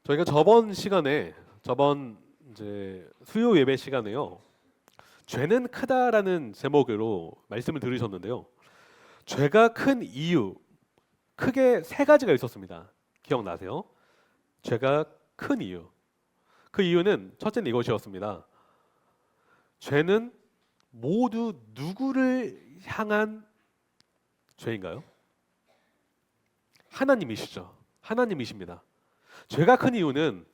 저희가 저번 이제 수요 예배 시간에요. 죄는 크다라는 제목으로 말씀을 들으셨는데요. 죄가 큰 이유 크게 세 가지가 있었습니다. 기억나세요? 죄가 큰 이유. 그 이유는 첫째는 이것이었습니다. 죄는 모두 누구를 향한 죄인가요? 하나님이시죠. 하나님이십니다. 죄가 큰 이유는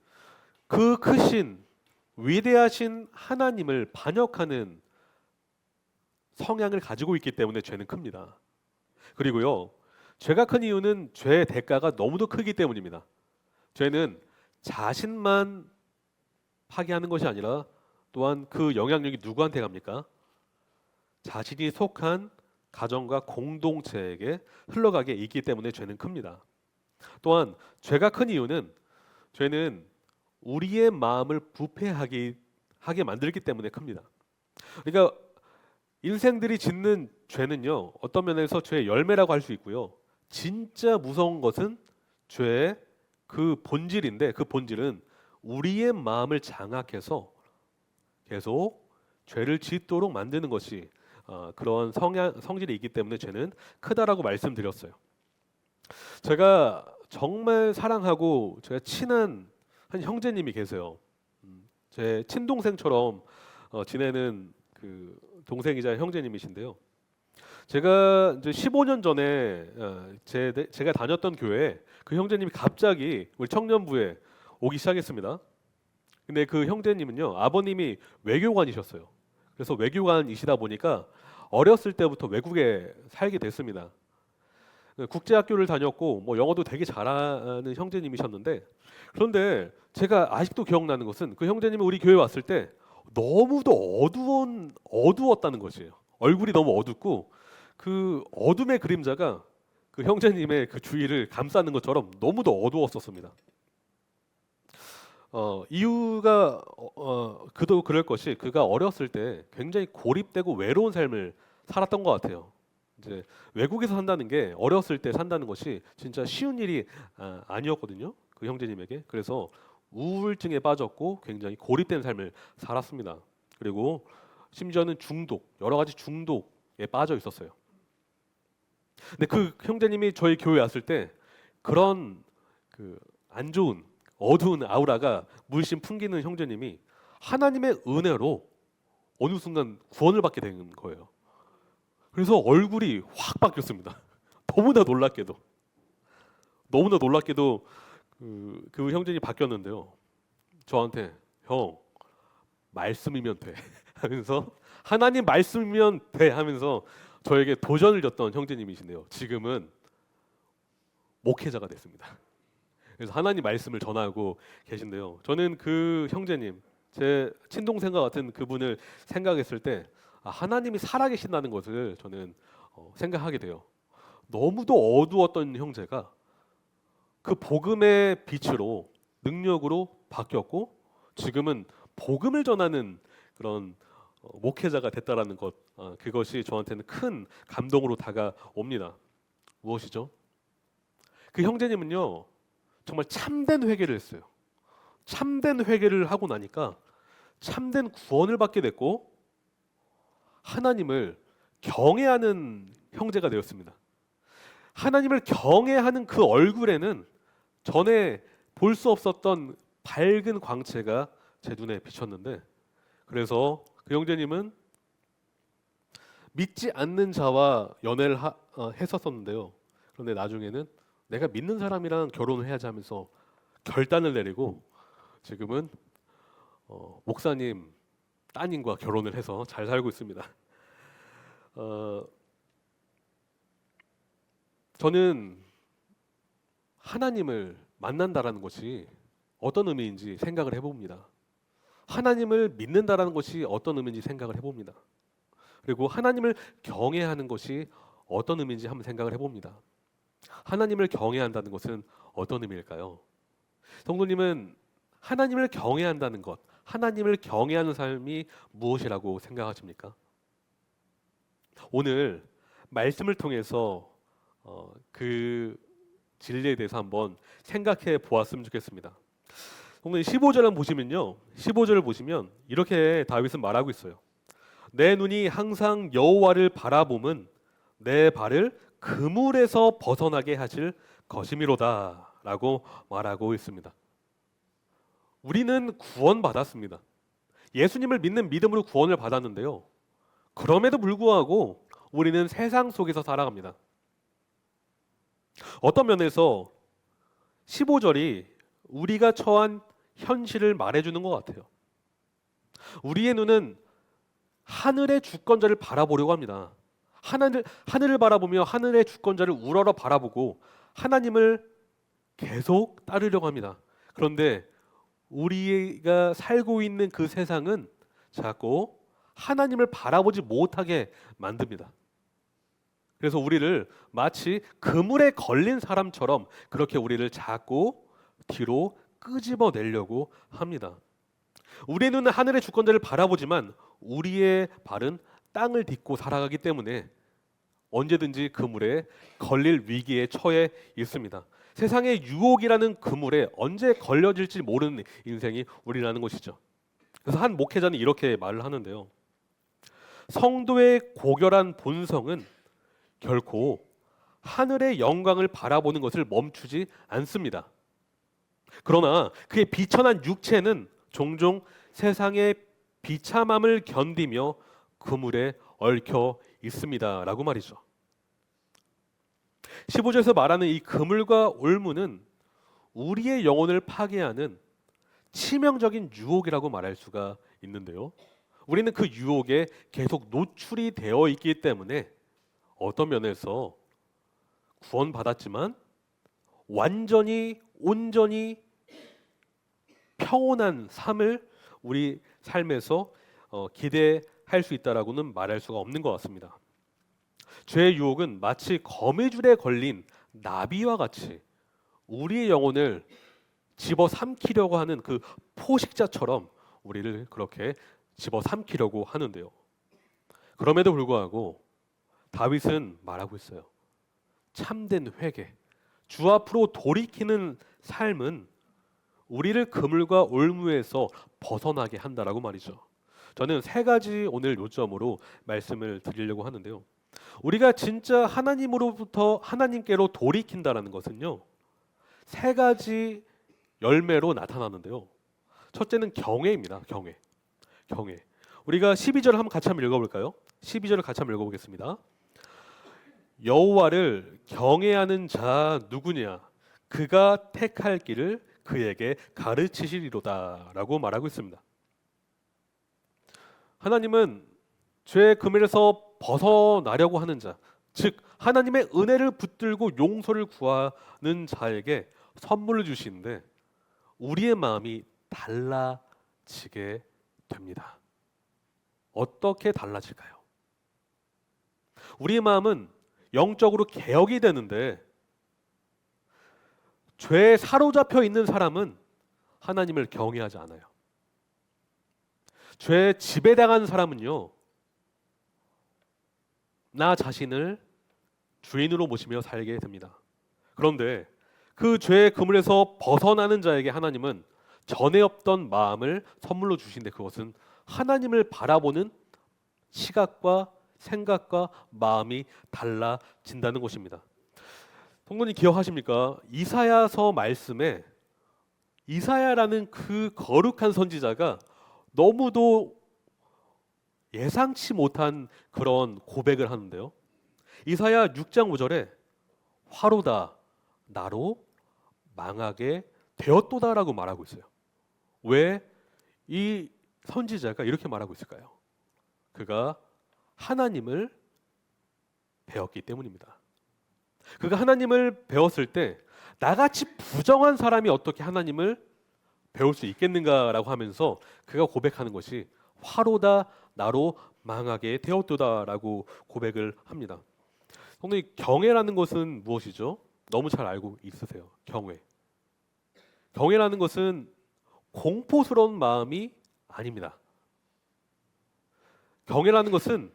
그 크신 위대하신 하나님을 반역하는 성향을 가지고 있기 때문에 죄는 큽니다. 그리고요, 죄가 큰 이유는 죄의 대가가 너무도 크기 때문입니다. 죄는 자신만 파괴하는 것이 아니라 또한 그 영향력이 누구한테 갑니까? 자신이 속한 가정과 공동체에게 흘러가게 있기 때문에 죄는 큽니다. 또한 죄가 큰 이유는 죄는 우리의 마음을 부패하게 만들기 때문에 큽니다. 그러니까 인생들이 짓는 죄는요, 어떤 면에서 죄의 열매라고 할 수 있고요. 진짜 무서운 것은 죄의 그 본질인데, 그 본질은 우리의 마음을 장악해서 계속 죄를 짓도록 만드는 것이 그런 성질이 있기 때문에 죄는 크다라고 말씀드렸어요. 제가 정말 사랑하고 제가 친한 한 형제님이 계세요. 제 친동생처럼 지내는 그 동생이자 형제님이신데요. 제가 이제 15년 전에 제가 다녔던 교회에 그 형제님이 갑자기 우리 청년부에 오기 시작했습니다. 근데 그 형제님은요, 아버님이 외교관이셨어요. 그래서 외교관이시다 보니까 어렸을 때부터 외국에 살게 됐습니다. 국제학교를 다녔고 뭐 영어도 되게 잘하는 형제님이셨는데, 그런데 제가 아직도 기억나는 것은 그 형제님이 우리 교회 왔을 때 너무도 어두웠다는 것이에요. 얼굴이 너무 어둡고 그 어둠의 그림자가 그 형제님의 그 주위를 감싸는 것처럼 너무도 어두웠었습니다. 이유가 그도 그럴 것이 그가 어렸을 때 굉장히 고립되고 외로운 삶을 살았던 것 같아요. 이제 외국에서 산다는 게 어렸을 때 산다는 것이 진짜 쉬운 일이 아니었거든요. 그 형제님에게. 그래서 우울증에 빠졌고 굉장히 고립된 삶을 살았습니다. 그리고 심지어는 여러 가지 중독에 빠져 있었어요. 근데 그 형제님이 저희 교회 왔을 때 그런 그 안 좋은 어두운 아우라가 물씬 풍기는 형제님이 하나님의 은혜로 어느 순간 구원을 받게 된 거예요. 그래서 얼굴이 확 바뀌었습니다. 너무나 놀랍게도 그 형제님이 바뀌었는데요. 저한테 형 말씀이면 돼 하면서 하나님 말씀이면 돼 하면서 저에게 도전을 줬던 형제님이신데요. 지금은 목회자가 됐습니다. 그래서 하나님 말씀을 전하고 계신데요. 저는 그 형제님, 제 친동생과 같은 그분을 생각했을 때 하나님이 살아계신다는 것을 저는 생각하게 돼요. 너무도 어두웠던 형제가 그 복음의 빛으로 능력으로 바뀌었고 지금은 복음을 전하는 그런 목회자가 됐다라는 것, 그것이 저한테는 큰 감동으로 다가옵니다. 무엇이죠? 그 형제님은요, 정말 참된 회개를 했어요. 참된 회개를 하고 나니까 참된 구원을 받게 됐고 하나님을 경외하는 형제가 되었습니다. 하나님을 경외하는 그 얼굴에는 전에 볼 수 없었던 밝은 광채가 제 눈에 비쳤는데, 그래서 그 형제님은 믿지 않는 자와 연애를 했었었는데요. 그런데 나중에는 내가 믿는 사람이랑 결혼을 해야지 하면서 결단을 내리고 지금은 목사님 따님과 결혼을 해서 잘 살고 있습니다. 저는 하나님을 만난다라는 것이 어떤 의미인지 생각을 해봅니다. 하나님을 믿는다라는 것이 어떤 의미인지 생각을 해봅니다. 그리고 하나님을 경외하는 것이 어떤 의미인지 한번 생각을 해봅니다. 하나님을 경외한다는 것은 어떤 의미일까요? 성도님은 하나님을 경외한다는 것, 하나님을 경외하는 삶이 무엇이라고 생각하십니까? 오늘 말씀을 통해서 그 진리에 대해서 한번 생각해 보았으면 좋겠습니다. 성도님 15절을 보시면요. 15절을 보시면 이렇게 다윗은 말하고 있어요. 내 눈이 항상 여호와를 바라봄은 내 발을 그물에서 벗어나게 하실 것이미로다라고 말하고 있습니다. 우리는 구원받았습니다. 예수님을 믿는 믿음으로 구원을 받았는데요. 그럼에도 불구하고 우리는 세상 속에서 살아갑니다. 어떤 면에서 15절이 우리가 처한 현실을 말해주는 것 같아요. 우리의 눈은 하늘의 주권자를 바라보려고 합니다. 하늘을 바라보며 하늘의 주권자를 우러러 바라보고 하나님을 계속 따르려고 합니다. 그런데 우리가 살고 있는 그 세상은 자꾸 하나님을 바라보지 못하게 만듭니다. 그래서 우리를 마치 그물에 걸린 사람처럼 그렇게 우리를 자꾸 뒤로 끄집어내려고 합니다. 우리의 눈은 하늘의 주권자를 바라보지만 우리의 발은 땅을 딛고 살아가기 때문에 언제든지 그물에 걸릴 위기에 처해 있습니다. 세상의 유혹이라는 그물에 언제 걸려질지 모르는 인생이 우리라는 것이죠. 그래서 한 목회자는 이렇게 말을 하는데요. 성도의 고결한 본성은 결코 하늘의 영광을 바라보는 것을 멈추지 않습니다. 그러나 그의 비천한 육체는 종종 세상의 비참함을 견디며 그물에 얽혀 있습니다. 라고 말이죠. 15절에서 말하는 이 그물과 올무는 우리의 영혼을 파괴하는 치명적인 유혹이라고 말할 수가 있는데요. 우리는 그 유혹에 계속 노출이 되어 있기 때문에 어떤 면에서 구원받았지만 완전히 온전히 평온한 삶을 우리 삶에서 기대할 수 있다라고는 말할 수가 없는 것 같습니다. 죄의 유혹은 마치 거미줄에 걸린 나비와 같이 우리의 영혼을 집어삼키려고 하는 그 포식자처럼 우리를 그렇게 집어삼키려고 하는데요. 그럼에도 불구하고 다윗은 말하고 있어요. 참된 회개, 주 앞으로 돌이키는 삶은 우리를 그물과 올무에서 벗어나게 한다라고 말이죠. 저는 세 가지 오늘 요점으로 말씀을 드리려고 하는데요. 우리가 진짜 하나님으로부터 하나님께로 돌이킨다라는 것은요. 세 가지 열매로 나타나는데요. 첫째는 경외입니다. 경외. 우리가 12절을 한번 같이 한번 읽어볼까요? 12절을 같이 한번 읽어보겠습니다. 여호와를 경외하는 자 누구냐? 그가 택할 길을 그에게 가르치시리로다라고 말하고 있습니다. 하나님은 죄의 그물에서 벗어나려고 하는 자, 즉 하나님의 은혜를 붙들고 용서를 구하는 자에게 선물을 주시는데 우리의 마음이 달라지게 됩니다. 어떻게 달라질까요? 우리의 마음은 영적으로 개혁이 되는데 죄에 사로잡혀 있는 사람은 하나님을 경외하지 않아요. 죄에 지배당한 사람은요, 나 자신을 주인으로 모시며 살게 됩니다. 그런데 그 죄의 그물에서 벗어나는 자에게 하나님은 전에 없던 마음을 선물로 주신데 그것은 하나님을 바라보는 시각과 생각과 마음이 달라진다는 것입니다. 성도님 기억하십니까? 이사야서 말씀에 이사야라는 그 거룩한 선지자가 너무도 예상치 못한 그런 고백을 하는데요. 이사야 6장 5절에 화로다 나로 망하게 되었도다라고 말하고 있어요. 왜 이 선지자가 이렇게 말하고 있을까요? 그가 하나님을 배웠기 때문입니다. 그가 하나님을 배웠을 때 나같이 부정한 사람이 어떻게 하나님을 배울 수 있겠는가라고 하면서 그가 고백하는 것이 화로다 나로 망하게 되었도다라고 고백을 합니다. 성도님 경외라는 것은 무엇이죠? 너무 잘 알고 있으세요. 경외라는 것은 공포스러운 마음이 아닙니다. 경외라는 것은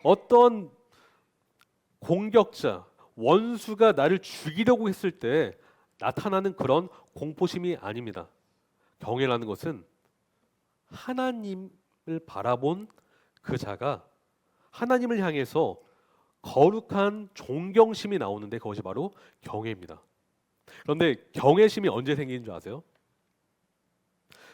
어떤 공격자, 원수가 나를 죽이려고 했을 때 나타나는 그런 공포심이 아닙니다. 경외라는 것은 하나님을 바라본 그 자가 하나님을 향해서 거룩한 존경심이 나오는데 그것이 바로 경외입니다. 그런데 경외심이 언제 생기는 줄 아세요?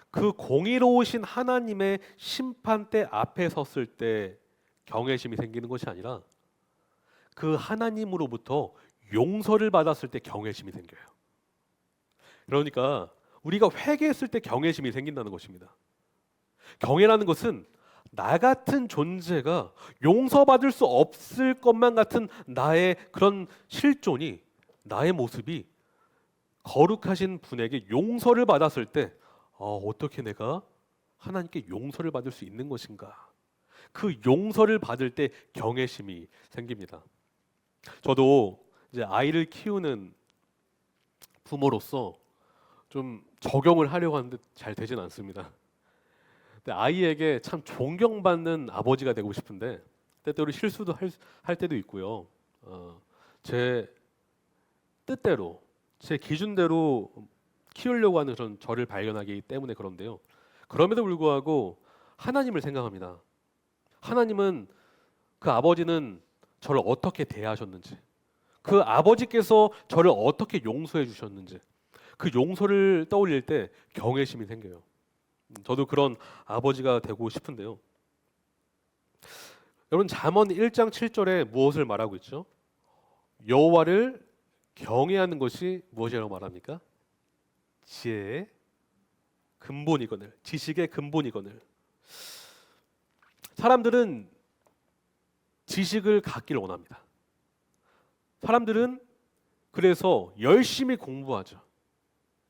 그 공의로우신 하나님의 심판대 앞에 섰을 때 경외심이 생기는 것이 아니라 그 하나님으로부터 용서를 받았을 때 경외심이 생겨요. 그러니까 우리가 회개했을 때 경외심이 생긴다는 것입니다. 경외라는 것은 나 같은 존재가 용서받을 수 없을 것만 같은 나의 그런 실존이, 나의 모습이 거룩하신 분에게 용서를 받았을 때 어떻게 내가 하나님께 용서를 받을 수 있는 것인가? 그 용서를 받을 때 경외심이 생깁니다. 저도 이제 아이를 키우는 부모로서 좀 적용을 하려고 하는데 잘 되진 않습니다. 근데 아이에게 참 존경받는 아버지가 되고 싶은데 때때로 실수도 할 때도 있고요. 제 뜻대로, 제 기준대로 키우려고 하는 그런 저를 발견하기 때문에 그런데요. 그럼에도 불구하고 하나님을 생각합니다. 하나님은, 그 아버지는 저를 어떻게 대하셨는지, 그 아버지께서 저를 어떻게 용서해 주셨는지, 그 용서를 떠올릴 때 경외심이 생겨요. 저도 그런 아버지가 되고 싶은데요. 여러분, 잠언 1장 7절에 무엇을 말하고 있죠? 여호와를 경외하는 것이 무엇이라고 말합니까? 지혜의 근본이거늘, 지식의 근본이거늘. 사람들은 지식을 갖기를 원합니다. 사람들은 그래서 열심히 공부하죠.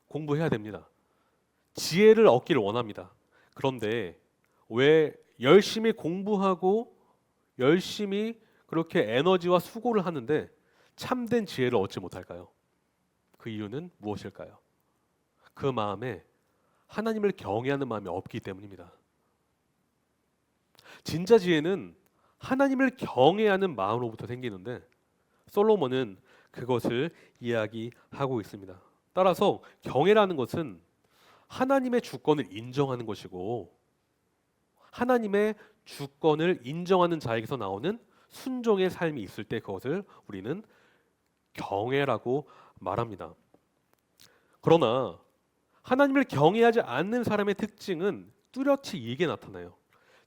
공부해야 됩니다. 지혜를 얻기를 원합니다. 그런데 왜 열심히 공부하고 열심히 그렇게 에너지와 수고를 하는데 참된 지혜를 얻지 못할까요? 그 이유는 무엇일까요? 그 마음에 하나님을 경외하는 마음이 없기 때문입니다. 진짜 지혜는 하나님을 경외하는 마음으로부터 생기는데 솔로몬은 그것을 이야기하고 있습니다. 따라서 경외라는 것은 하나님의 주권을 인정하는 것이고 하나님의 주권을 인정하는 자에게서 나오는 순종의 삶이 있을 때 그것을 우리는 경외라고 말합니다. 그러나 하나님을 경외하지 않는 사람의 특징은 뚜렷이 이게 나타나요.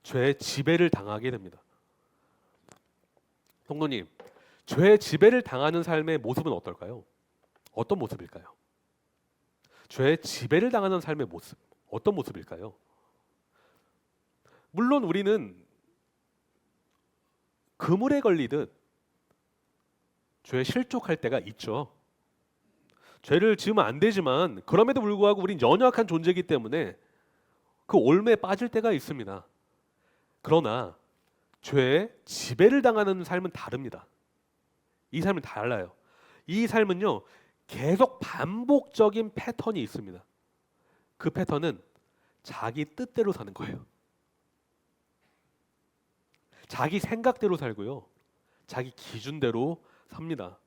죄의 지배를 당하게 됩니다. 성도님, 죄의 지배를 당하는 삶의 모습은 어떨까요? 어떤 모습일까요? 죄의 지배를 당하는 삶의 모습, 어떤 모습일까요? 물론 우리는 그물에 걸리듯 죄에 실족할 때가 있죠. 죄를 지으면 안 되지만 그럼에도 불구하고 우린 연약한 존재이기 때문에 그 올매에 빠질 때가 있습니다. 그러나 죄의 지배를 당하는 삶은 다릅니다. 이 삶은 달라요. 이 삶은요, 계속 반복적인 패턴이 있습니다. 그 패턴은 자기 뜻대로 사는 거예요. 자기 생각대로 살고요, 자기 기준대로 삽니다.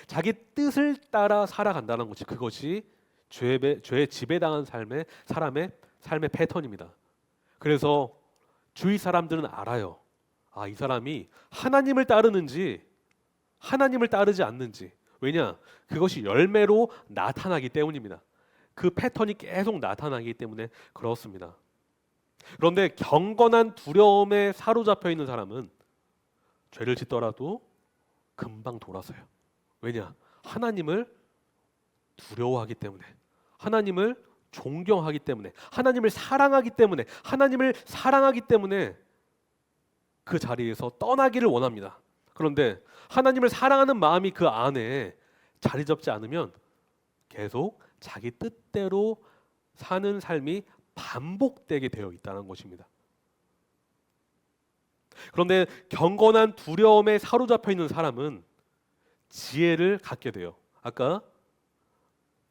자기 뜻을 따라 살아간다는 것이, 그것이 죄에 지배당한 사람의 삶의 패턴입니다. 그래서 주위 사람들은 알아요. 이 사람이 하나님을 따르는지 하나님을 따르지 않는지. 왜냐? 그것이 열매로 나타나기 때문입니다. 그 패턴이 계속 나타나기 때문에 그렇습니다. 그런데 경건한 두려움에 사로잡혀 있는 사람은 죄를 짓더라도 금방 돌아서요. 왜냐? 하나님을 두려워하기 때문에, 하나님을 존경하기 때문에, 하나님을 사랑하기 때문에 그 자리에서 떠나기를 원합니다. 그런데 하나님을 사랑하는 마음이 그 안에 자리 잡지 않으면 계속 자기 뜻대로 사는 삶이 반복되게 되어 있다는 것입니다. 그런데 경건한 두려움에 사로잡혀 있는 사람은 지혜를 갖게 돼요. 아까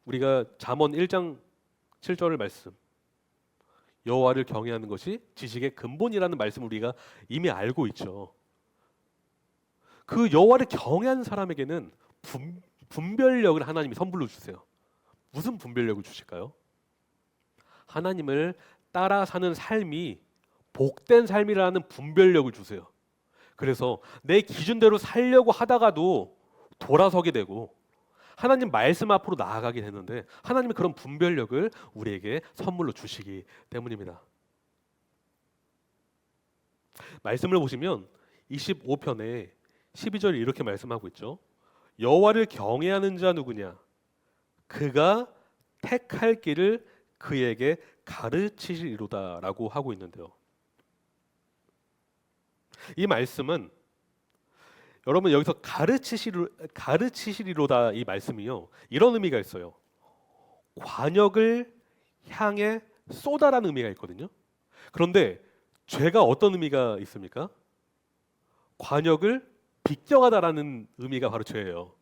우리가 잠언 1장 7절을 말씀, 여호와를 경외하는 것이 지식의 근본이라는 말씀을 우리가 이미 알고 있죠. 그 여호와를 경외하는 사람에게는 분별력을 하나님이 선물로 주세요. 무슨 분별력을 주실까요? 하나님을 따라 사는 삶이 복된 삶이라는 분별력을 주세요. 그래서 내 기준대로 살려고 하다가도 돌아서게 되고 하나님 말씀 앞으로 나아가게 되는데 하나님의 그런 분별력을 우리에게 선물로 주시기 때문입니다. 말씀을 보시면 25편에 12절에 이렇게 말씀하고 있죠. 여호와를 경외하는 자 누구냐? 그가 택할 길을 그에게 가르치시리로다라고 하고 있는데요. 이 말씀은 여러분 여기서 가르치시리로다 이 말씀이요. 이런 의미가 있어요. 관역을 향해 쏘다라는 의미가 있거든요. 그런데 죄가 어떤 의미가 있습니까? 관역을 비껴가다라는 의미가 바로 죄예요.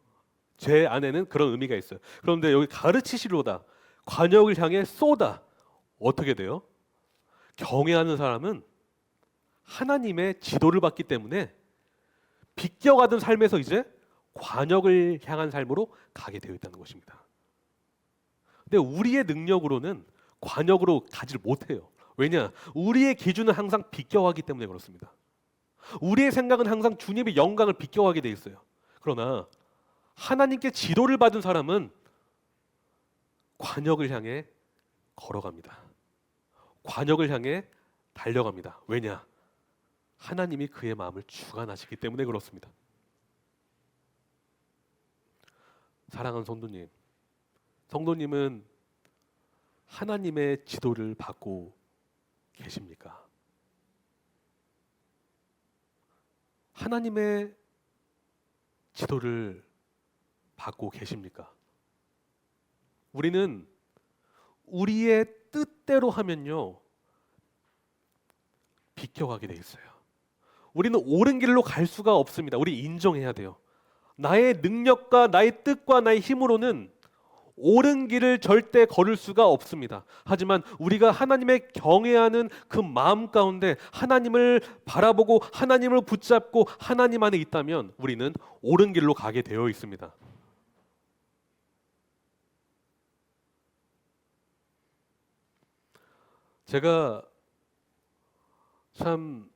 죄 안에는 그런 의미가 있어요. 그런데 여기 가르치시로다, 관역을 향해 쏘다. 어떻게 돼요? 경외하는 사람은 하나님의 지도를 받기 때문에 비껴가던 삶에서 이제 관역을 향한 삶으로 가게 되어 있다는 것입니다. 근데 우리의 능력으로는 관역으로 가지를 못해요. 왜냐? 우리의 기준은 항상 비껴가기 때문에 그렇습니다. 우리의 생각은 항상 주님의 영광을 비껴가게 돼 있어요. 그러나 하나님께 지도를 받은 사람은 관역을 향해 걸어갑니다. 관역을 향해 달려갑니다. 왜냐? 하나님이 그의 마음을 주관하시기 때문에 그렇습니다. 사랑하는 성도님, 성도님은 하나님의 지도를 받고 계십니까? 하나님의 지도를 받고 계십니까? 우리는 우리의 뜻대로 하면요 비켜가게 돼 있어요. 우리는 옳은 길로 갈 수가 없습니다. 우리 인정해야 돼요. 나의 능력과 나의 뜻과 나의 힘으로는 옳은 길을 절대 걸을 수가 없습니다. 하지만 우리가 하나님의 경외하는 그 마음 가운데 하나님을 바라보고 하나님을 붙잡고 하나님 안에 있다면 우리는 옳은 길로 가게 되어 있습니다. 제가 참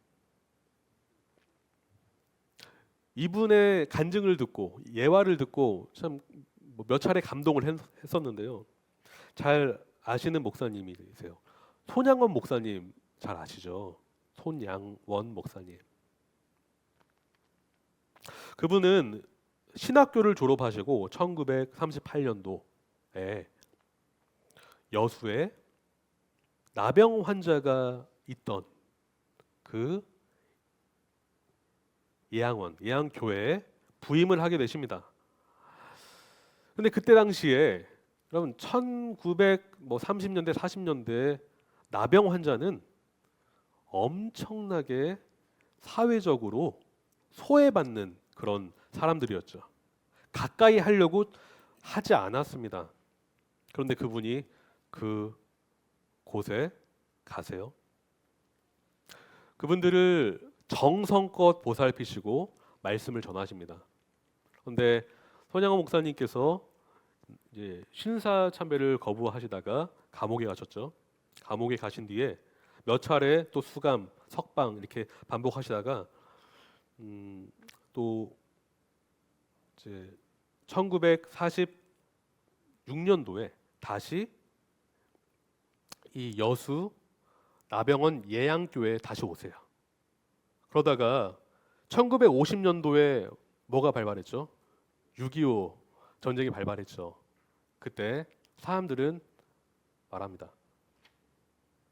이분의 간증을 듣고 예화를 듣고 참 몇 차례 감동을 했었는데요. 잘 아시는 목사님이세요. 손양원 목사님 잘 아시죠? 손양원 목사님. 그분은 신학교를 졸업하시고 1938년도에 여수에 나병 환자가 있던 그 예양교회에 부임을 하게 되십니다. 근데 그때 당시에 여러분 1930년대 40년대 나병 환자는 엄청나게 사회적으로 소외받는 그런 사람들이었죠. 가까이 하려고 하지 않았습니다. 그런데 그분이 그 곳에 가세요. 그분들을 정성껏 보살피시고 말씀을 전하십니다. 그런데 손양원 목사님께서 이제 신사 참배를 거부하시다가 감옥에 가셨죠. 감옥에 가신 뒤에 몇 차례 또 수감, 석방 이렇게 반복하시다가 또 이제 1946년도에 다시 이 여수 나병원 예양교회에 다시 오세요. 그러다가 1950년도에 뭐가 발발했죠? 6.25 전쟁이 발발했죠. 그때 사람들은 말합니다.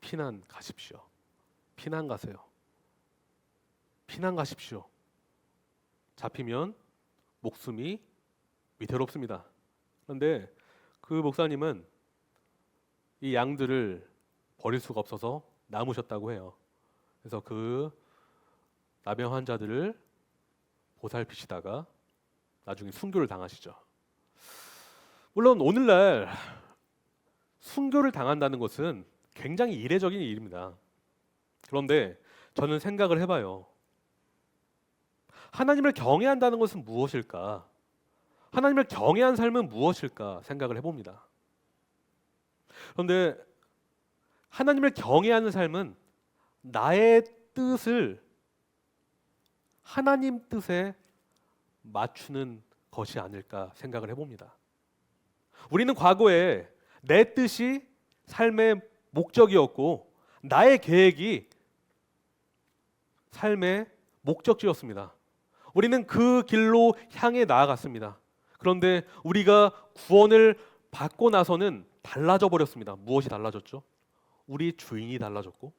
피난 가십시오. 피난 가세요. 피난 가십시오. 잡히면 목숨이 위태롭습니다. 그런데 그 목사님은 이 양들을 버릴 수가 없어서 남으셨다고 해요. 그래서 그 나병 환자들을 보살피시다가 나중에 순교를 당하시죠. 물론 오늘날 순교를 당한다는 것은 굉장히 이례적인 일입니다. 그런데 저는 생각을 해봐요. 하나님을 경외한다는 것은 무엇일까? 하나님을 경외한 삶은 무엇일까 생각을 해봅니다. 그런데 하나님을 경외하는 삶은 나의 뜻을 하나님 뜻에 맞추는 것이 아닐까 생각을 해봅니다. 우리는 과거에 내 뜻이 삶의 목적이었고 나의 계획이 삶의 목적지였습니다. 우리는 그 길로 향해 나아갔습니다. 그런데 우리가 구원을 받고 나서는 달라져 버렸습니다. 무엇이 달라졌죠? 우리 주인이 달라졌고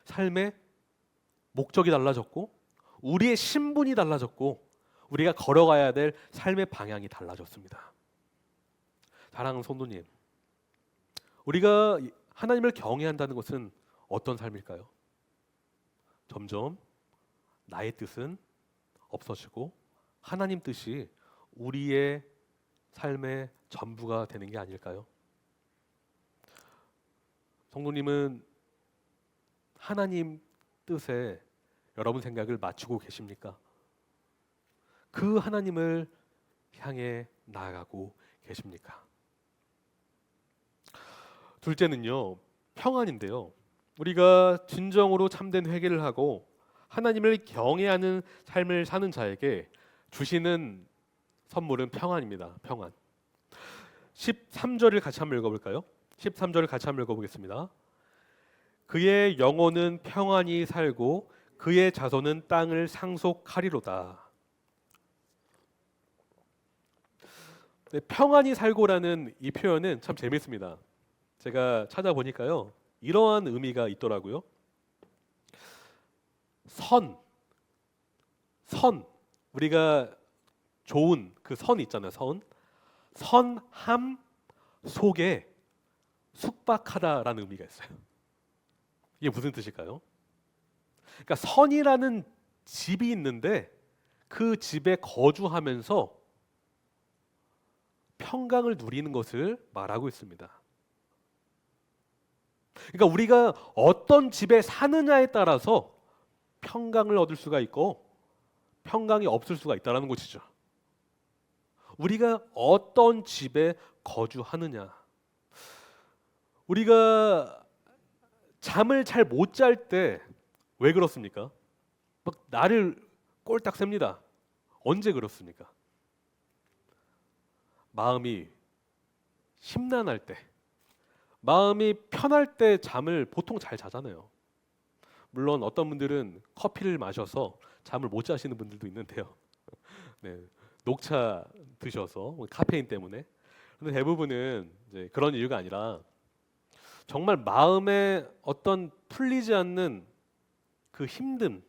삶의 목적이 달라졌고 우리의 신분이 달라졌고 우리가 걸어가야 될 삶의 방향이 달라졌습니다. 사랑하는 성도님, 우리가 하나님을 경외한다는 것은 어떤 삶일까요? 점점 나의 뜻은 없어지고 하나님 뜻이 우리의 삶의 전부가 되는 게 아닐까요? 성도님은 하나님 뜻에 여러분 생각을 맞추고 계십니까? 그 하나님을 향해 나아가고 계십니까? 둘째는요, 평안인데요. 우리가 진정으로 참된 회개를 하고 하나님을 경외하는 삶을 사는 자에게 주시는 선물은 평안입니다. 평안. 13절을 같이 한번 읽어볼까요? 13절을 같이 한번 읽어보겠습니다. 그의 영혼은 평안히 살고 그의 자손은 땅을 상속하리로다. 네, 평안히 살고라는 이 표현은 참 재밌습니다. 제가 찾아보니까요, 이러한 의미가 있더라고요. 선, 우리가 좋은 그 선 있잖아요. 선함 속에 숙박하다라는 의미가 있어요. 이게 무슨 뜻일까요? 그러니까 선이라는 집이 있는데 그 집에 거주하면서 평강을 누리는 것을 말하고 있습니다. 그러니까 우리가 어떤 집에 사느냐에 따라서 평강을 얻을 수가 있고 평강이 없을 수가 있다는 것이죠. 우리가 어떤 집에 거주하느냐. 우리가 잠을 잘 못 잘 때 왜 그렇습니까? 막 나를 꼴딱 셉니다. 언제 그렇습니까? 마음이 심란할 때, 마음이 편할 때 잠을 보통 잘 자잖아요. 물론 어떤 분들은 커피를 마셔서 잠을 못 자시는 분들도 있는데요. 네, 녹차 드셔서 카페인 때문에. 그런데 대부분은 이제 그런 이유가 아니라 정말 마음에 어떤 풀리지 않는 그 힘듦,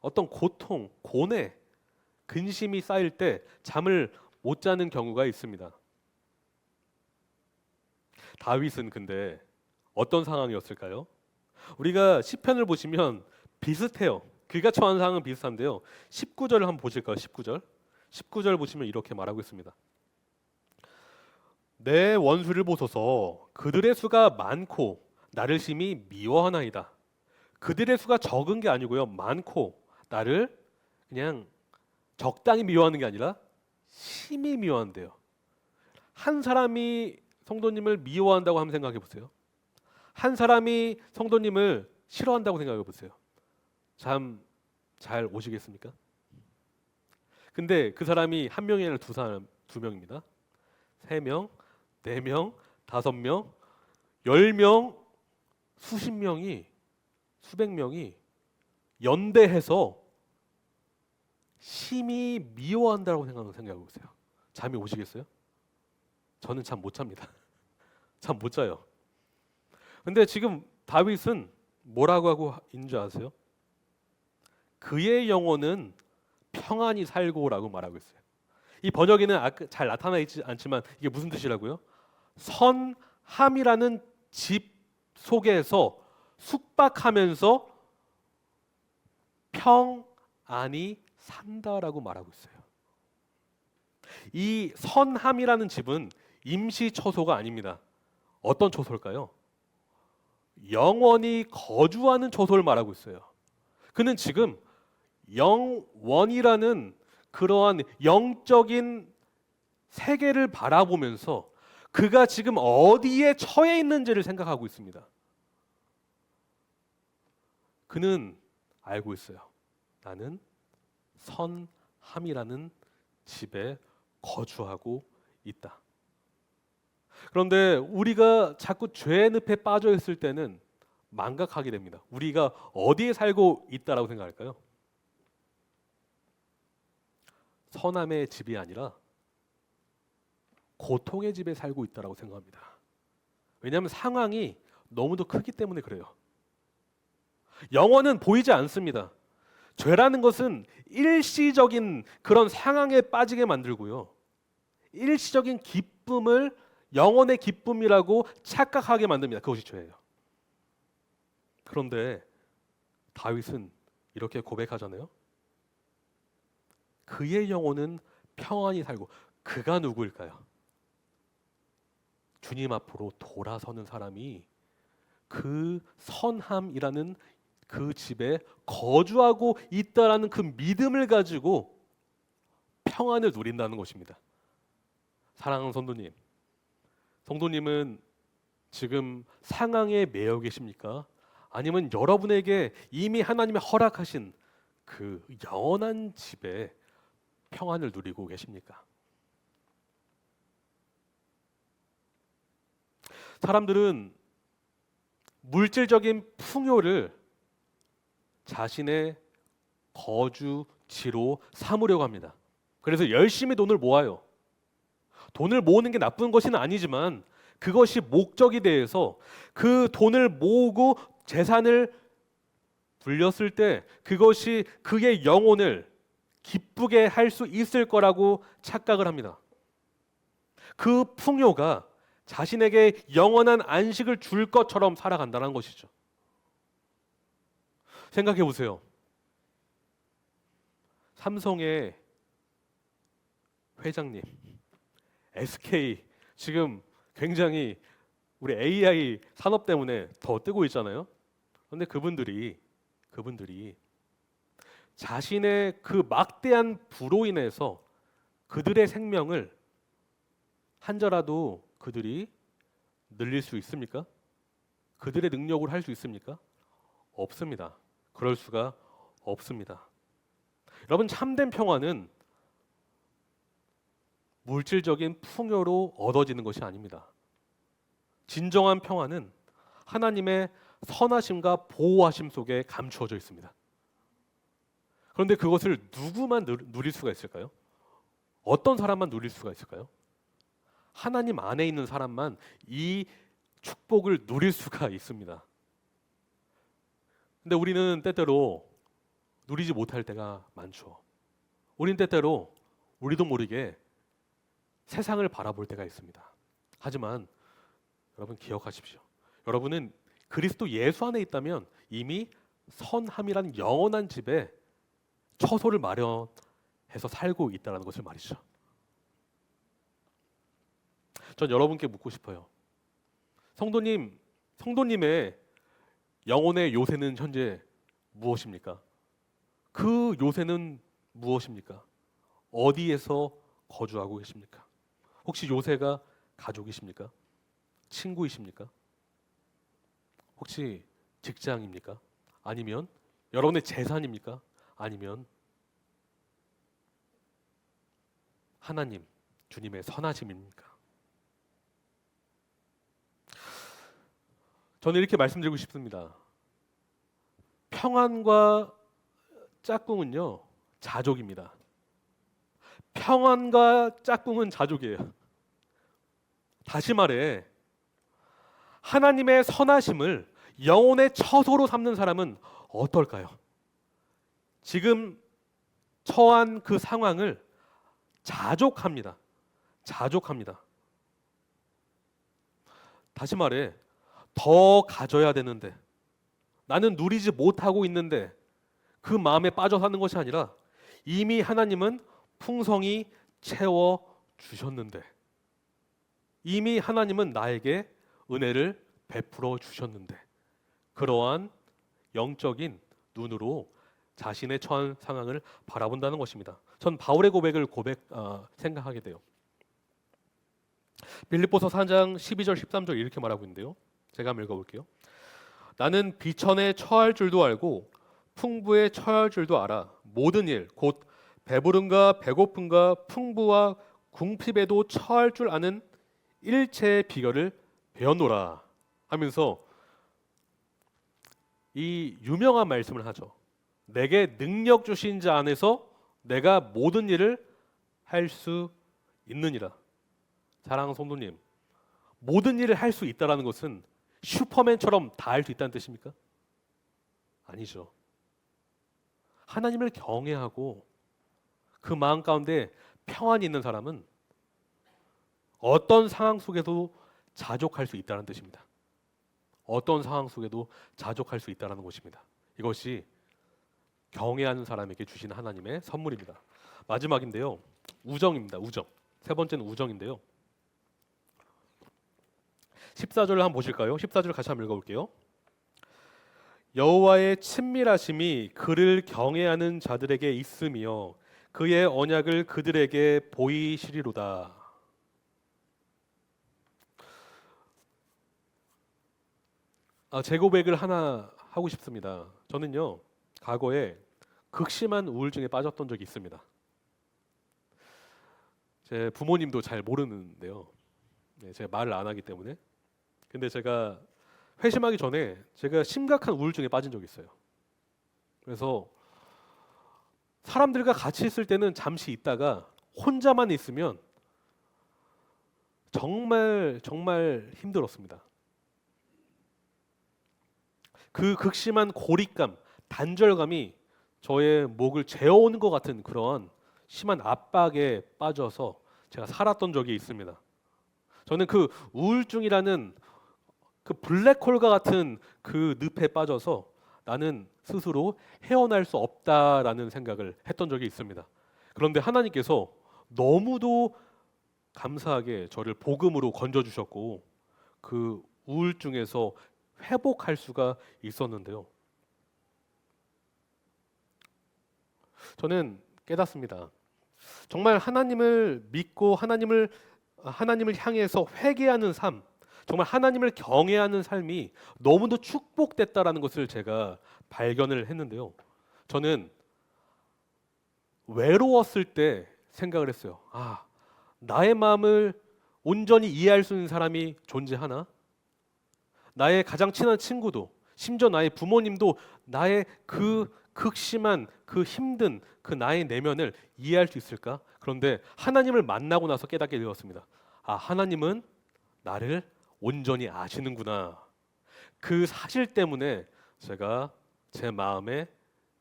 어떤 고통, 고뇌, 근심이 쌓일 때 잠을 못 자는 경우가 있습니다. 다윗은 근데 어떤 상황이었을까요? 우리가 시편을 보시면 비슷해요. 그가 처한 상황은 비슷한데요. 19절을 한번 보실까요? 19절 보시면 이렇게 말하고 있습니다. 내 원수를 보소서. 그들의 수가 많고 나를 심히 미워하나이다. 그들의 수가 적은 게 아니고요, 많고 나를 그냥 적당히 미워하는 게 아니라 심히 미워한대요. 한 사람이 성도님을 미워한다고 한번 생각해 보세요. 한 사람이 성도님을 싫어한다고 생각해 보세요. 잠 잘 오시겠습니까? 근데 그 사람이 한 명이 아니라 두 명입니다. 3명, 4명, 5명, 10명, 수십 명이, 수백 명이 연대해서 심히 미워한다고 생각해 보세요. 잠이 오시겠어요? 저는 잠 못 잡니다. 잠 못 자요. 근데 지금 다윗은 뭐라고 하고 있는 줄 아세요? 그의 영혼은 평안히 살고라고 말하고 있어요. 이 번역에는 잘 나타나 있지 않지만 이게 무슨 뜻이라고요? 선함이라는 집 속에서 숙박하면서 평안히 산다라고 말하고 있어요. 이 선함이라는 집은 임시 처소가 아닙니다. 어떤 처소일까요? 영원히 거주하는 처소를 말하고 있어요. 그는 지금 영원이라는 그러한 영적인 세계를 바라보면서 그가 지금 어디에 처해 있는지를 생각하고 있습니다. 그는 알고 있어요. 나는 선함이라는 집에 거주하고 있다. 그런데 우리가 자꾸 죄의 늪에 빠져 있을 때는 망각하게 됩니다. 우리가 어디에 살고 있다라고 생각할까요? 선함의 집이 아니라 고통의 집에 살고 있다라고 생각합니다. 왜냐하면 상황이 너무도 크기 때문에 그래요. 영원은 보이지 않습니다. 죄라는 것은 일시적인 그런 상황에 빠지게 만들고요. 일시적인 기쁨을 영원의 기쁨이라고 착각하게 만듭니다. 그것이 죄예요. 그런데 다윗은 이렇게 고백하잖아요. 그의 영혼은 평안히 살고, 그가 누구일까요? 주님 앞으로 돌아서는 사람이 그 선함이라는 그 집에 거주하고 있다라는 그 믿음을 가지고 평안을 누린다는 것입니다. 사랑하는 성도님은 지금 상황에 매여 계십니까? 아니면 여러분에게 이미 하나님이 허락하신 그 영원한 집에 평안을 누리고 계십니까? 사람들은 물질적인 풍요를 자신의 거주지로 삼으려고 합니다. 그래서 열심히 돈을 모아요. 돈을 모으는 게 나쁜 것은 아니지만 그것이 목적이 돼서 그 돈을 모으고 재산을 불렸을 때 그것이 그의 영혼을 기쁘게 할 수 있을 거라고 착각을 합니다. 그 풍요가 자신에게 영원한 안식을 줄 것처럼 살아간다는 것이죠. 생각해 보세요. 삼성의 회장님, SK 지금 굉장히 우리 AI 산업 때문에 더 뜨고 있잖아요. 그런데 그분들이 자신의 그 막대한 부로 인해서 그들의 생명을 한자라도 그들이 늘릴 수 있습니까? 그들의 능력으로 할 수 있습니까? 없습니다. 그럴 수가 없습니다. 여러분, 참된 평화는 물질적인 풍요로 얻어지는 것이 아닙니다. 진정한 평화는 하나님의 선하심과 보호하심 속에 감추어져 있습니다. 그런데 그것을 누구만 누릴 수가 있을까요? 어떤 사람만 누릴 수가 있을까요? 하나님 안에 있는 사람만 이 축복을 누릴 수가 있습니다. 근데 우리는 때때로 누리지 못할 때가 많죠. 우린 때때로 우리도 모르게 세상을 바라볼 때가 있습니다. 하지만 여러분 기억하십시오. 여러분은 그리스도 예수 안에 있다면 이미 선함이라는 영원한 집에 처소를 마련해서 살고 있다는 것을 말이죠. 전 여러분께 묻고 싶어요. 성도님의 영혼의 요새는 현재 무엇입니까? 그 요새는 무엇입니까? 어디에서 거주하고 계십니까? 혹시 요새가 가족이십니까? 친구이십니까? 혹시 직장입니까? 아니면 여러분의 재산입니까? 아니면 하나님, 주님의 선하심입니까? 저는 이렇게 말씀드리고 싶습니다. 평안과 짝꿍은요, 자족입니다. 평안과 짝꿍은 자족이에요. 다시 말해, 하나님의 선하심을 영혼의 처소로 삼는 사람은 어떨까요? 지금 처한 그 상황을 자족합니다. 자족합니다. 다시 말해, 더 가져야 되는데, 나는 누리지 못하고 있는데 그 마음에 빠져 사는 것이 아니라 이미 하나님은 풍성히 채워 주셨는데, 이미 하나님은 나에게 은혜를 베풀어 주셨는데, 그러한 영적인 눈으로 자신의 처한 상황을 바라본다는 것입니다. 전 바울의 고백을 생각하게 돼요. 빌립보서 4장 12절 13절 이렇게 말하고 있는데요. 제가 한번 읽어볼게요. 나는 비천에 처할 줄도 알고 풍부에 처할 줄도 알아. 모든 일, 곧 배부름과 배고픔과 풍부와 궁핍에도 처할 줄 아는 일체의 비결을 배웠노라 하면서 이 유명한 말씀을 하죠. 내게 능력 주신 자 안에서 내가 모든 일을 할 수 있느니라. 사랑하는 성도님, 모든 일을 할 수 있다라는 것은 슈퍼맨처럼 다 할 수 있다는 뜻입니까? 아니죠. 하나님을 경외하고 그 마음 가운데 평안이 있는 사람은 어떤 상황 속에도 자족할 수 있다는 뜻입니다. 어떤 상황 속에도 자족할 수 있다는 것입니다. 이것이 경외하는 사람에게 주신 하나님의 선물입니다. 마지막인데요. 우정입니다. 우정. 세 번째는 우정인데요. 14절을 한번 보실까요? 14절 같이 한번 읽어볼게요. 여호와의 친밀하심이 그를 경외하는 자들에게 있으며 그의 언약을 그들에게 보이시리로다. 제 고백을 하나 하고 싶습니다. 저는요, 과거에 극심한 우울증에 빠졌던 적이 있습니다. 제 부모님도 잘 모르는데요. 제가 말을 안 하기 때문에. 근데 제가 회심하기 전에 제가 심각한 우울증에 빠진 적이 있어요. 그래서 사람들과 같이 있을 때는 잠시 있다가 혼자만 있으면 정말 정말 힘들었습니다. 그 극심한 고립감, 단절감이 저의 목을 재어오는 것 같은 그런 심한 압박에 빠져서 제가 살았던 적이 있습니다. 저는 그 우울증이라는 그 블랙홀과 같은 그 늪에 빠져서 나는 스스로 헤어날 수 없다라는 생각을 했던 적이 있습니다. 그런데 하나님께서 너무도 감사하게 저를 복음으로 건져주셨고 그 우울증에서 회복할 수가 있었는데요. 저는 깨닫습니다. 정말 하나님을 믿고 하나님을 향해서 회개하는 삶, 정말 하나님을 경외하는 삶이 너무도 축복됐다라는 것을 제가 발견을 했는데요. 저는 외로웠을 때 생각을 했어요. 나의 마음을 온전히 이해할 수 있는 사람이 존재하나? 나의 가장 친한 친구도, 심지어 나의 부모님도 나의 그 극심한 그 힘든 그 나의 내면을 이해할 수 있을까? 그런데 하나님을 만나고 나서 깨닫게 되었습니다. 하나님은 나를 온전히 아시는구나. 그 사실 때문에 제가 제 마음에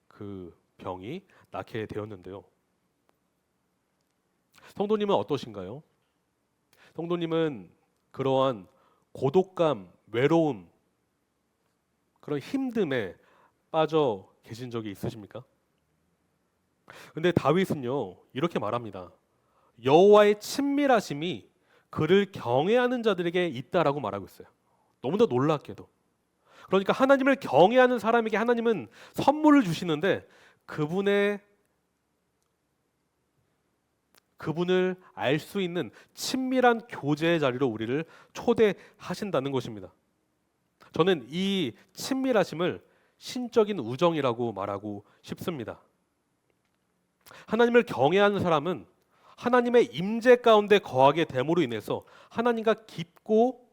그 병이 낫게 되었는데요. 성도님은 어떠신가요? 성도님은 그러한 고독감, 외로움, 그런 힘듦에 빠져 계신 적이 있으십니까? 근데 다윗은요, 이렇게 말합니다. 여호와의 친밀하심이 그를 경외하는 자들에게 있다라고 말하고 있어요. 너무나 놀랍게도. 그러니까 하나님을 경외하는 사람에게 하나님은 선물을 주시는데 그분을 알 수 있는 친밀한 교제의 자리로 우리를 초대하신다는 것입니다. 저는 이 친밀하심을 신적인 우정이라고 말하고 싶습니다. 하나님을 경외하는 사람은 하나님의 임재 가운데 거하게 됨으로 인해서 하나님과 깊고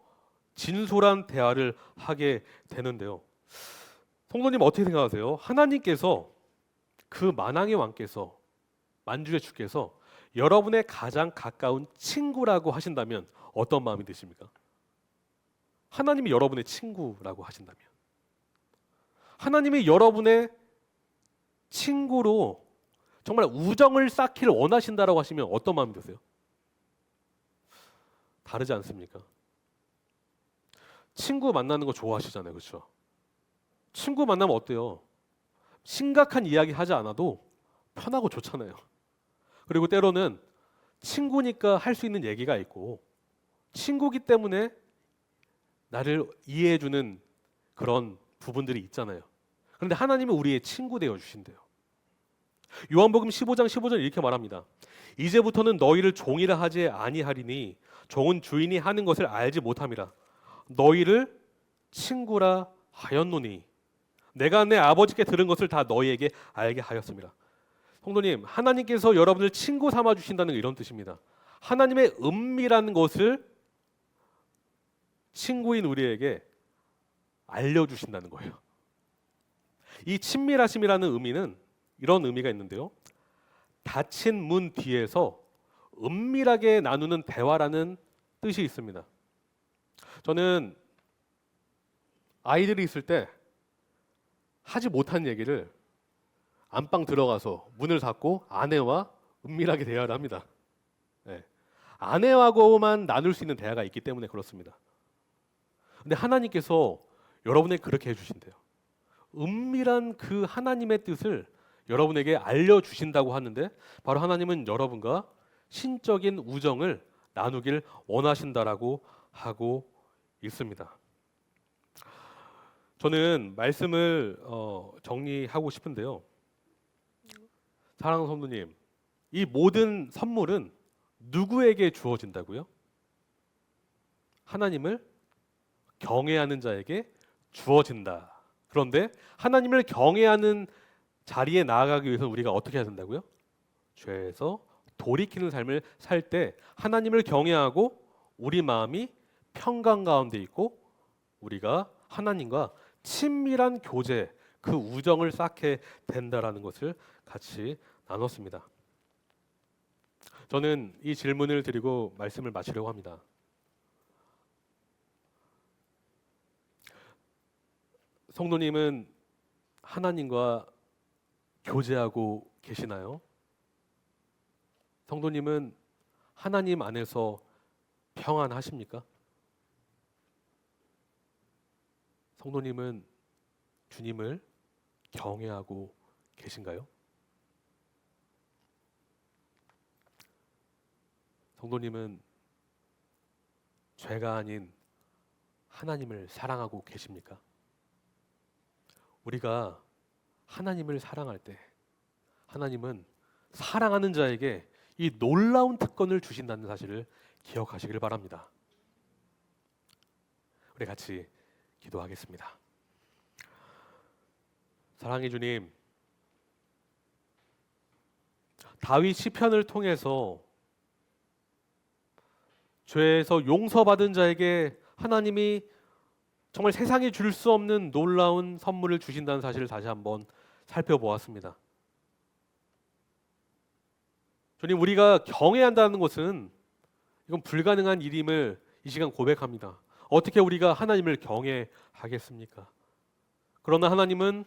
진솔한 대화를 하게 되는데요. 성도님 어떻게 생각하세요? 하나님께서 그 만왕의 왕께서 만주의 주께서 여러분의 가장 가까운 친구라고 하신다면 어떤 마음이 드십니까? 하나님이 여러분의 친구라고 하신다면, 하나님이 여러분의 친구로 정말 우정을 쌓기를 원하신다라고 하시면 어떤 마음이 드세요? 다르지 않습니까? 친구 만나는 거 좋아하시잖아요, 그렇죠? 친구 만나면 어때요? 심각한 이야기 하지 않아도 편하고 좋잖아요. 그리고 때로는 친구니까 할 수 있는 얘기가 있고 친구기 때문에 나를 이해해주는 그런 부분들이 있잖아요. 그런데 하나님은 우리의 친구 되어 주신대요. 요한복음 15장 15절 이렇게 말합니다. 이제부터는 너희를 종이라 하지 아니하리니 종은 주인이 하는 것을 알지 못함이라. 너희를 친구라 하였노니 내가 내 아버지께 들은 것을 다 너희에게 알게 하였습니다. 성도님, 하나님께서 여러분을 친구 삼아 주신다는 이런 뜻입니다. 하나님의 은밀한 것을 친구인 우리에게 알려주신다는 거예요. 이 친밀하심이라는 의미는 이런 의미가 있는데요. 닫힌 문 뒤에서 은밀하게 나누는 대화라는 뜻이 있습니다. 저는 아이들이 있을 때 하지 못한 얘기를 안방 들어가서 문을 닫고 아내와 은밀하게 대화를 합니다. 네. 아내하고만 나눌 수 있는 대화가 있기 때문에 그렇습니다. 근데 하나님께서 여러분에게 그렇게 해주신대요. 은밀한 그 하나님의 뜻을 여러분에게 알려주신다고 하는데, 바로 하나님은 여러분과 신적인 우정을 나누길 원하신다라고 하고 있습니다. 저는 말씀을 정리하고 싶은데요. 사랑하는 성도님, 이 모든 선물은 누구에게 주어진다고요? 하나님을 경외하는 자에게 주어진다. 그런데 하나님을 경외하는 자리에 나아가기 위해서 우리가 어떻게 해야 된다고요? 죄에서 돌이키는 삶을 살 때 하나님을 경외하고 우리 마음이 평강 가운데 있고 우리가 하나님과 친밀한 교제, 그 우정을 쌓게 된다라는 것을 같이 나눴습니다. 저는 이 질문을 드리고 말씀을 마치려고 합니다. 성도님은 하나님과 교제하고 계시나요? 성도님은 하나님 안에서 평안하십니까? 성도님은 주님을 경외하고 계신가요? 성도님은 죄가 아닌 하나님을 사랑하고 계십니까? 우리가 하나님을 사랑할 때 하나님은 사랑하는 자에게 이 놀라운 특권을 주신다는 사실을 기억하시길 바랍니다. 우리 같이 기도하겠습니다. 사랑의 주님, 다윗 시편을 통해서 죄에서 용서받은 자에게 하나님이 정말 세상이 줄 수 없는 놀라운 선물을 주신다는 사실을 다시 한번 살펴보았습니다. 주님, 우리가 경외한다는 것은 이건 불가능한 일임을 이 시간 고백합니다. 어떻게 우리가 하나님을 경외하겠습니까? 그러나 하나님은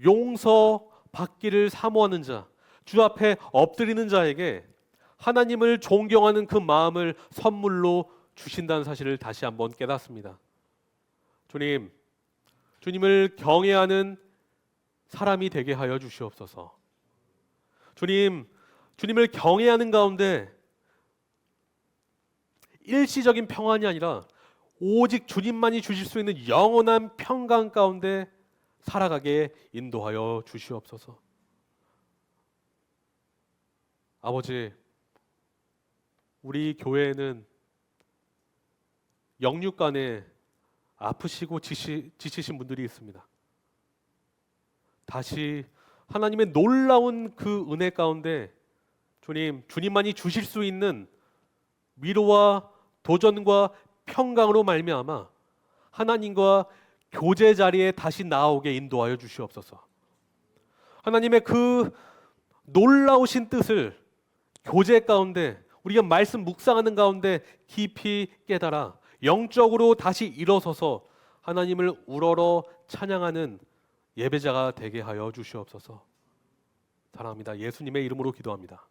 용서받기를 사모하는 자, 주 앞에 엎드리는 자에게 하나님을 존경하는 그 마음을 선물로 주신다는 사실을 다시 한번 깨닫습니다. 주님, 주님을 경외하는 사람이 되게 하여 주시옵소서. 주님, 주님을 경외하는 가운데 일시적인 평안이 아니라 오직 주님만이 주실 수 있는 영원한 평강 가운데 살아가게 인도하여 주시옵소서. 아버지, 우리 교회에는 영육간에 아프시고 지치신 분들이 있습니다. 다시 하나님의 놀라운 그 은혜 가운데 주님만이 주실 수 있는 위로와 도전과 평강으로 말미암아 하나님과 교제 자리에 다시 나오게 인도하여 주시옵소서. 하나님의 그 놀라우신 뜻을 교제 가운데 우리가 말씀 묵상하는 가운데 깊이 깨달아 영적으로 다시 일어서서 하나님을 우러러 찬양하는 예배자가 되게 하여 주시옵소서. 사랑합니다. 예수님의 이름으로 기도합니다.